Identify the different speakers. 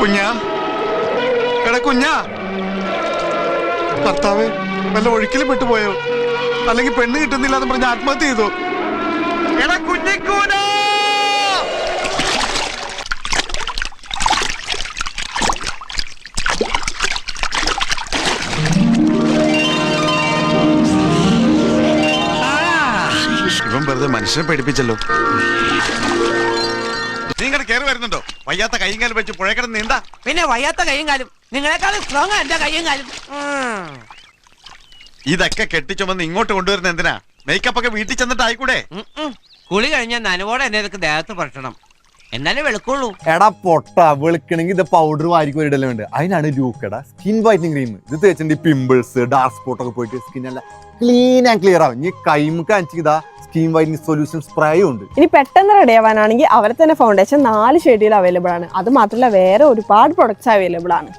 Speaker 1: കുഞ്ഞാ, എടാ കുഞ്ഞാ, ഭർത്താവേ വല്ല ഒഴുക്കിലും പെട്ടുപോയോ? അല്ലെങ്കിൽ പെണ്ണ് കിട്ടുന്നില്ല എന്ന് പറഞ്ഞ് ആത്മഹത്യ ചെയ്തോ? എടാ കുഞ്ഞിക്കൂന, ഇവൻ വെറുതെ മനുഷ്യനെ പേടിപ്പിച്ചല്ലോ. നിങ്ങൾ കയറി വരുന്നുണ്ടോ? വയ്യാത്ത കൈയും കാലും വെച്ച് പുഴക്കിടന്ന് നീന്താ.
Speaker 2: പിന്നെ വയ്യാത്ത കൈയും കാലും നിങ്ങളെക്കാളും സ്ട്രോങ് എന്റെ കൈയും കാലും.
Speaker 1: ഇതൊക്കെ കെട്ടിച്ചുമന്ന് ഇങ്ങോട്ട് കൊണ്ടുവരുന്ന എന്തിനാ? മേക്കപ്പ് ഒക്കെ വീട്ടിൽ ചെന്നിട്ട് ആയിക്കൂടെ?
Speaker 2: കുളി കഴിഞ്ഞാൽ നനവോടെ എന്നെ ഇതൊക്കെ ദേഹത്ത് പറ്റണം, എന്നാലേ വെളുക്കുള്ളൂ.
Speaker 3: എടാ പൊട്ട, വെളുക്കണെങ്കിൽ ഇത് പൗഡർ വാരിക്കും ഒരിടലും ഉണ്ട്. അതിനാണ് ലൂക്കടാ സ്കിൻ വൈറ്റനിങ് ക്രീം. ഇത് തേച്ചിട്ട് പിമ്പിൾസ് ഡാർക്ക് സ്പോട്ട് ഒക്കെ പോയിട്ട് സ്കിൻ എല്ലാം ക്ലീൻ ആൻഡ് ക്ലിയർ ആവും. ഇനി കൈമുക്ക് അഞ്ചിതാ സ്കിൻ വൈറ്റനിങ് സൊല്യൂഷൻ സ്പ്രേയും ഉണ്ട്.
Speaker 4: ഇനി പെട്ടെന്ന് റെഡി ആവാനാണെങ്കിൽ അവരെ തന്നെ ഫൗണ്ടേഷൻ 4 ഷെയ്ഡിൽ അവൈലബിൾ ആണ്. അത് മാത്രമല്ല വേറെ ഒരുപാട് പ്രൊഡക്ട്സ് അവൈലബിൾ ആണ്.